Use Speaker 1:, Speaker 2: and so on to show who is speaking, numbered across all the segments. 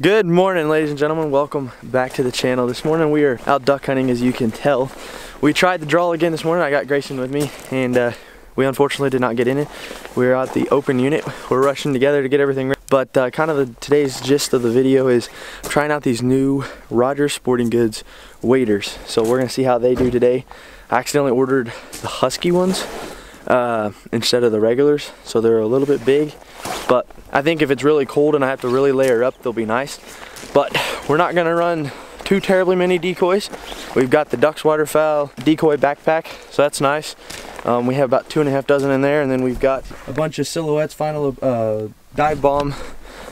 Speaker 1: Good morning, ladies and gentlemen. Welcome back to the channel. This morning we are out duck hunting, as you can tell. We tried the draw again this morning. I got Grayson with me, and we unfortunately did not get in it. We were out the open unit. We're rushing together to get everything ready. But today's gist of the video is trying out these new Rogers Sporting Goods waders. So we're gonna see how they do today. I accidentally ordered the husky ones instead of the regulars, so they're a little bit big. But I think if it's really cold and I have to really layer up, they'll be nice. But we're not gonna run too terribly many decoys. We've got the Ducks Waterfowl decoy backpack, so that's nice. We have about 2.5 dozen in there, and then we've got a bunch of silhouettes, final dive bomb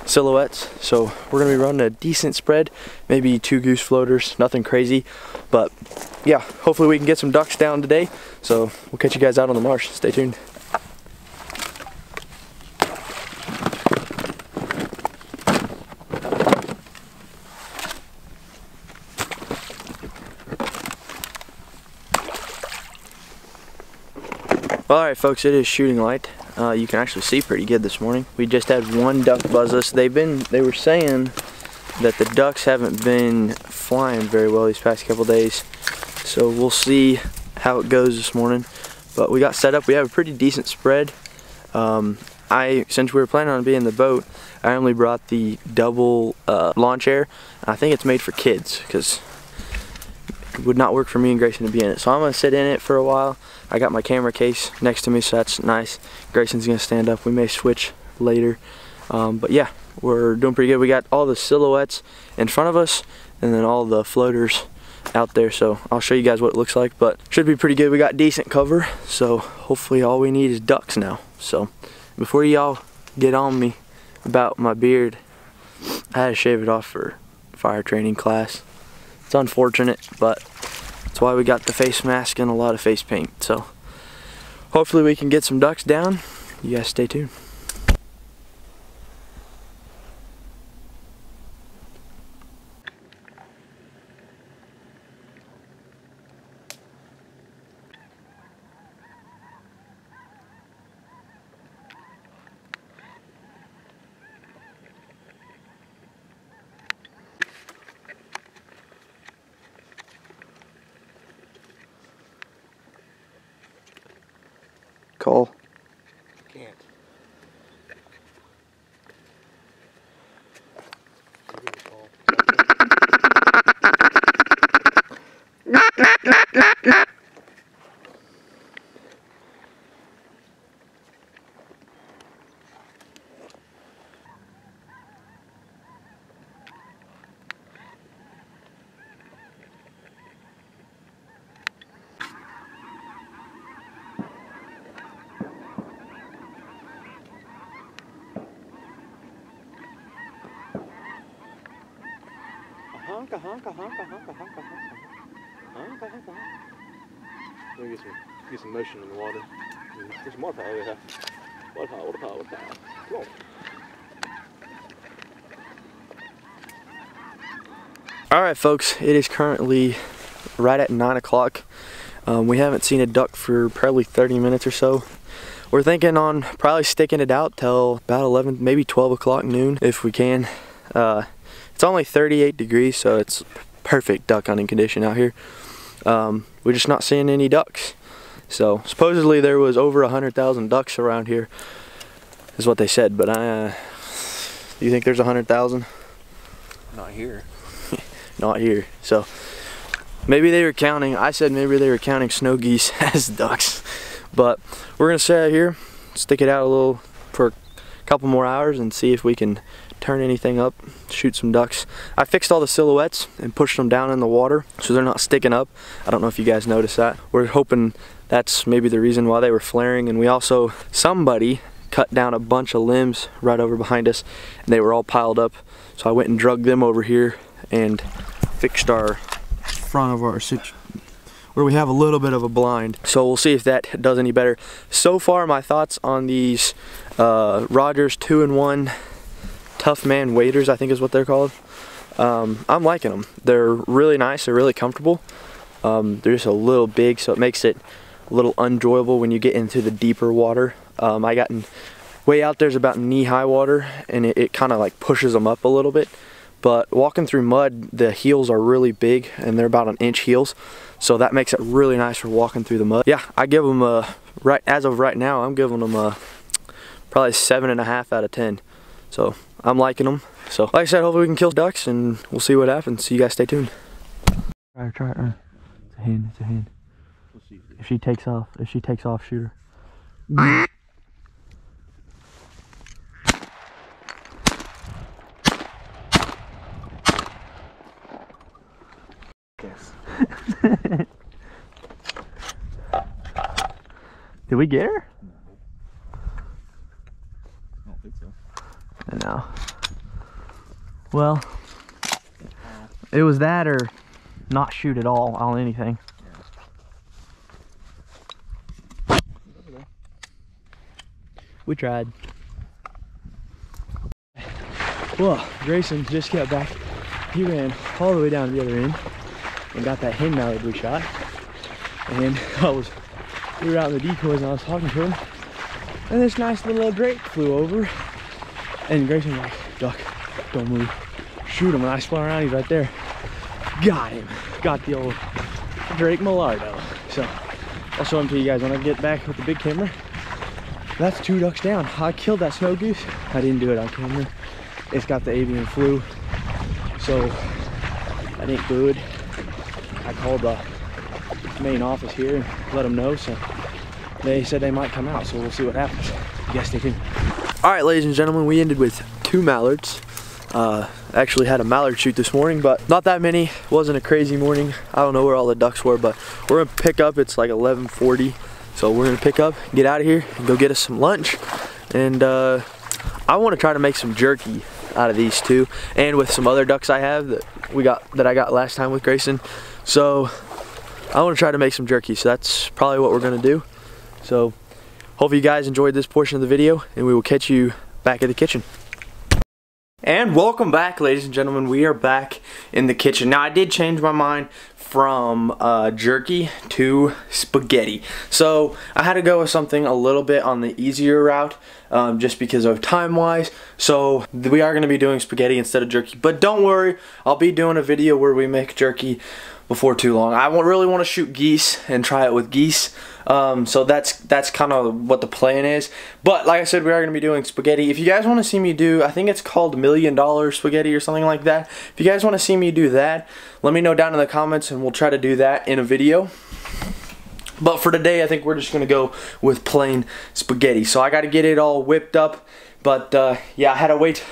Speaker 1: silhouettes. So we're gonna be running a decent spread, maybe 2 goose floaters, nothing crazy. But yeah, hopefully we can get some ducks down today. So we'll catch you guys out on the marsh. Stay tuned. Alright folks, it is shooting light. You can actually see pretty good this morning. We just had one duck buzz us. They were saying that the ducks haven't been flying very well these past couple days. So we'll see how it goes this morning. But we got set up. We have a pretty decent spread. Since we were planning on being in the boat, I only brought the double lawn chair. I think it's made for kids because it would not work for me and Grayson to be in it. So I'm gonna sit in it for a while. I got my camera case next to me, so that's nice. Grayson's gonna stand up. We may switch later. But yeah, we're doing pretty good. We got all the silhouettes in front of us and then all the floaters out there. So I'll show you guys what it looks like, but should be pretty good. We got decent cover, so hopefully all we need is ducks now. So before y'all get on me about my beard, I had to shave it off for fire training class. It's unfortunate, but that's why we got the face mask and a lot of face paint. So hopefully we can get some ducks down. You guys stay tuned. Cole.
Speaker 2: Can't. Honka, honka, honka, honka, honka, honka, honka. Let me get some motion in the water. There's some water power there. Water power, water power, water power. Come on.
Speaker 1: Alright folks, it is currently right at 9 o'clock. We haven't seen a duck for probably 30 minutes or so. We're thinking on probably sticking it out till about 11, maybe 12 o'clock noon if we can. It's only 38 degrees, so it's perfect duck hunting condition out here. We're just not seeing any ducks. So supposedly there was over 100,000 ducks around here, is what they said. But do you think there's 100,000?
Speaker 2: Not here.
Speaker 1: Not here. So maybe they were counting. I said maybe they were counting snow geese as ducks. But we're gonna stay out here, stick it out a little for a couple more hours, and see if we can turn anything up, shoot some ducks. I fixed all the silhouettes and pushed them down in the water so they're not sticking up. I don't know if you guys noticed that. We're hoping that's maybe the reason why they were flaring. And we also, somebody cut down a bunch of limbs right over behind us and they were all piled up. So I went and drug them over here and fixed our front of our where we have a little bit of a blind. So we'll see if that does any better. So far my thoughts on these Rogers 2-in-1 Tough Man waders, I think is what they're called. I'm liking them. They're really nice, they're really comfortable. They're just a little big, so it makes it a little unenjoyable when you get into the deeper water. I got way out there's about knee-high water, and it kind of like pushes them up a little bit. but walking through mud, the heels are really big and they're about 1 inch heels, so that makes it really nice for walking through the mud. Yeah, I give them right as of right now, I'm giving them probably 7.5 out of 10. So I'm liking them. So like I said, hopefully we can kill ducks and we'll see what happens. So you guys stay tuned. Try it. It's a hen. It's a hen.
Speaker 2: Let's see.
Speaker 1: If she takes off, shoot her.
Speaker 2: Yes.
Speaker 1: Did we get her?
Speaker 2: I don't think so.
Speaker 1: No. Well, it was that or not shoot at all on anything.
Speaker 2: Yeah.
Speaker 1: We tried. Well, Grayson just got back. He ran all the way down to the other end and got that hen mallard we shot. And we were out in the decoys and I was talking to him. And this nice little drake flew over. And Grayson was like, duck, don't move. Shoot him. And I spun around, he's right there. Got him. Got the old Drake Millardo. So I'll show him to you guys when I get back with the big camera. That's 2 ducks down. I killed that snow goose. I didn't do it on camera. It's got the avian flu. So that ain't good. I called the main office here and let them know. So they said they might come out. So we'll see what happens. You guys stay tuned. All right, ladies and gentlemen, we ended with 2 mallards. Actually had a mallard shoot this morning, but not that many. Wasn't a crazy morning. I don't know where all the ducks were, but we're gonna pick up. It's like 11:40, so we're gonna pick up, get out of here, and go get us some lunch. And I want to try to make some jerky out of these 2, and with some other ducks I have that I got last time with Grayson. So I want to try to make some jerky. So that's probably what we're gonna do. So hopefully you guys enjoyed this portion of the video, and we will catch you back at the kitchen. And welcome back, ladies and gentlemen. We are back in the kitchen. Now I did change my mind from jerky to spaghetti. So I had to go with something a little bit on the easier route just because of time wise. So we are going to be doing spaghetti instead of jerky. But don't worry, I'll be doing a video where we make jerky before too long. I really want to shoot geese and try it with geese. So that's kind of what the plan is. But like I said, we are going to be doing spaghetti. If you guys want to see me do, I think it's called $1 Million Spaghetti or something like that. If you guys want to see me do that, let me know down in the comments and we'll try to do that in a video. But for today, I think we're just going to go with plain spaghetti. So I got to get it all whipped up. But yeah, I had to wait.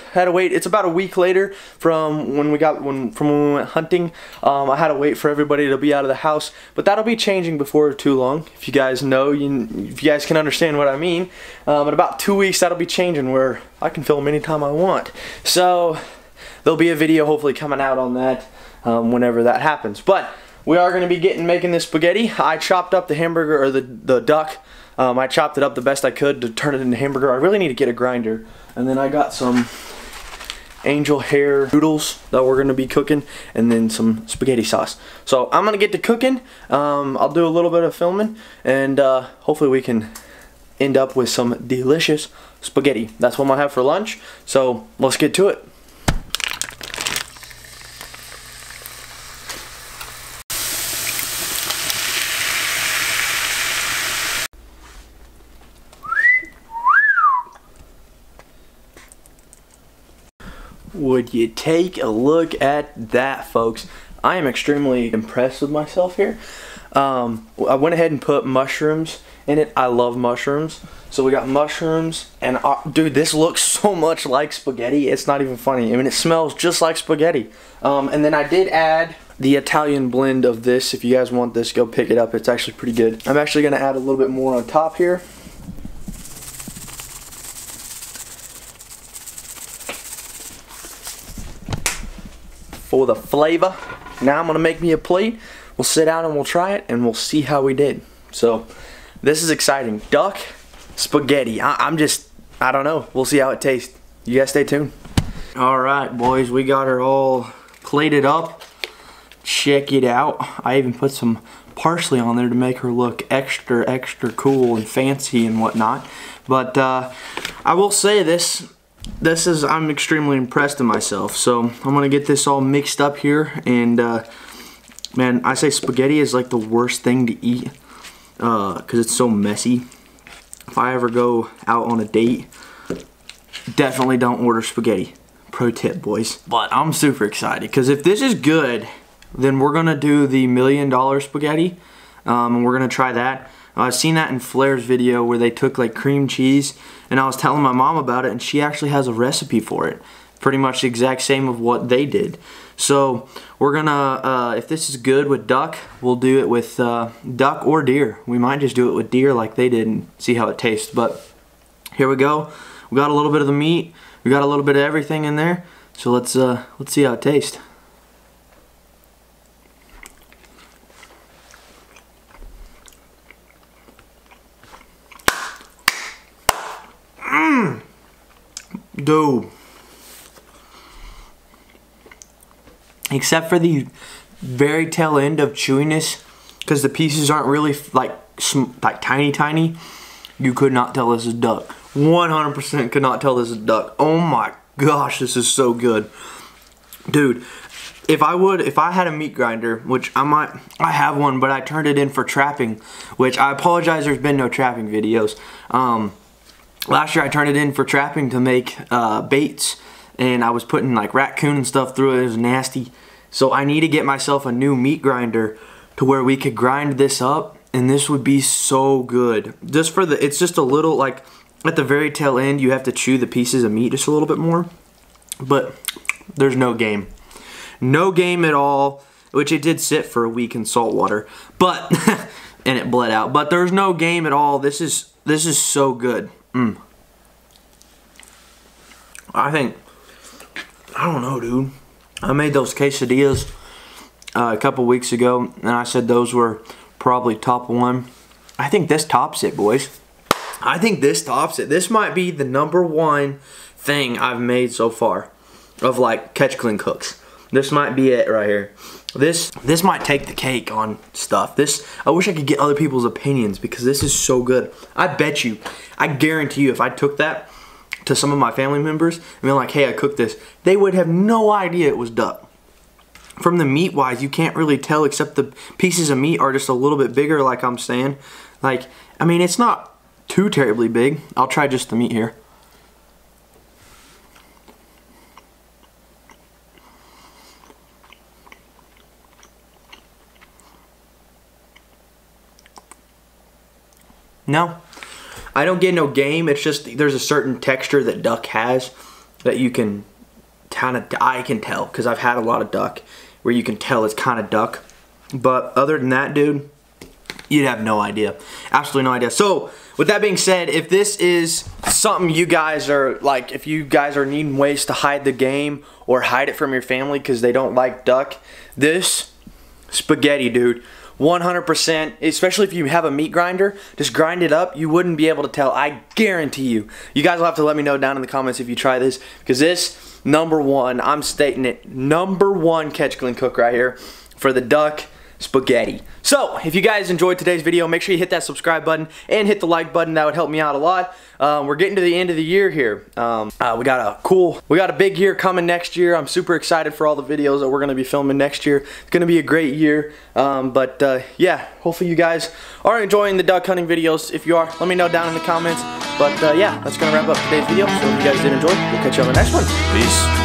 Speaker 1: It's about a week later from when we went hunting. I had to wait for everybody to be out of the house, but that'll be changing before too long. If you guys know, if you guys can understand what I mean. In about 2 weeks, that'll be changing where I can film anytime I want. So there'll be a video hopefully coming out on that whenever that happens. But we are going to be making this spaghetti. I chopped up the hamburger or the duck. I chopped it up the best I could to turn it into hamburger. I really need to get a grinder. And then I got some angel hair noodles that we're going to be cooking, and then some spaghetti sauce. So I'm going to get to cooking. I'll do a little bit of filming, and hopefully we can end up with some delicious spaghetti. That's what I'm going to have for lunch. So let's get to it. Would you take a look at that, folks? I am extremely impressed with myself here. I went ahead and put mushrooms in it. I love mushrooms. So we got mushrooms, and dude, this looks so much like spaghetti. It's not even funny. I mean, it smells just like spaghetti. And then I did add the Italian blend of this. If you guys want this, go pick it up. It's actually pretty good. I'm actually going to add a little bit more on top here. For the flavor. Now I'm gonna make me a plate. We'll sit down and we'll try it and we'll see how we did. So this is exciting. Duck spaghetti. I don't know. We'll see how it tastes. You guys stay tuned. Alright, boys, we got her all plated up. Check it out. I even put some parsley on there to make her look extra cool and fancy and whatnot. But I will say this I'm extremely impressed in myself. So I'm gonna get this all mixed up here, and man, I say spaghetti is like the worst thing to eat because it's so messy. If I ever go out on a date, definitely don't order spaghetti. Pro tip, boys. But I'm super excited because if this is good, then we're gonna do the $1 million spaghetti, and we're gonna try that. I've seen that in Flair's video where they took like cream cheese, and I was telling my mom about it, and she actually has a recipe for it. Pretty much the exact same of what they did. So we're gonna, if this is good with duck, we'll do it with duck or deer. We might just do it with deer like they did and see how it tastes. But here we go. We got a little bit of the meat. We got a little bit of everything in there. So let's see how it tastes. Dude. Except for the very tail end of chewiness, because the pieces aren't really like tiny, you could not tell this is duck. 100% could not tell this is duck. Oh my gosh, this is so good. Dude, if I had a meat grinder, which I have one, but I turned it in for trapping, which I apologize, there's been no trapping videos. Last year I turned it in for trapping to make baits, and I was putting like raccoon and stuff through it. It was nasty. So I need to get myself a new meat grinder to where we could grind this up, and this would be so good. Just for it's just a little, like at the very tail end you have to chew the pieces of meat just a little bit more, but there's no game. No game at all, which it did sit for a week in salt water, but and it bled out. But there's no game at all. This is so good. I don't know, dude. I made those quesadillas a couple weeks ago, and I said those were probably top one. I think this tops it, boys. I think this tops it. This might be the #1 thing I've made so far of like catch, clean, cooks. This might be it right here. This might take the cake on stuff. I wish I could get other people's opinions because this is so good. I bet you, I guarantee you, if I took that to some of my family members and been like, hey, I cooked this, they would have no idea it was duck. From the meat wise, you can't really tell, except the pieces of meat are just a little bit bigger, like I'm saying. Like, I mean, it's not too terribly big. I'll try just the meat here. No, I don't get no game. It's just there's a certain texture that duck has that you can kind of, I can tell because I've had a lot of duck where you can tell it's kind of duck. But other than that, dude, you'd have no idea. Absolutely no idea. So with that being said, if this is something you guys are like, if you guys are needing ways to hide the game or hide it from your family because they don't like duck, this spaghetti, dude, 100%, especially if you have a meat grinder, just grind it up. You wouldn't be able to tell. I guarantee you. You guys will have to let me know down in the comments if you try this, because this, #1, I'm stating it, #1 catch, clean, cook right here for the duck spaghetti. So if you guys enjoyed today's video, make sure you hit that subscribe button and hit the like button. That would help me out a lot. We're getting to the end of the year here. We got a big year coming next year. I'm super excited for all the videos that we're going to be filming next year. It's going to be a great year. Yeah, hopefully you guys are enjoying the duck hunting videos. If you are, let me know down in the comments. But yeah, that's going to wrap up today's video. So if you guys did enjoy, we'll catch you on the next one. Peace.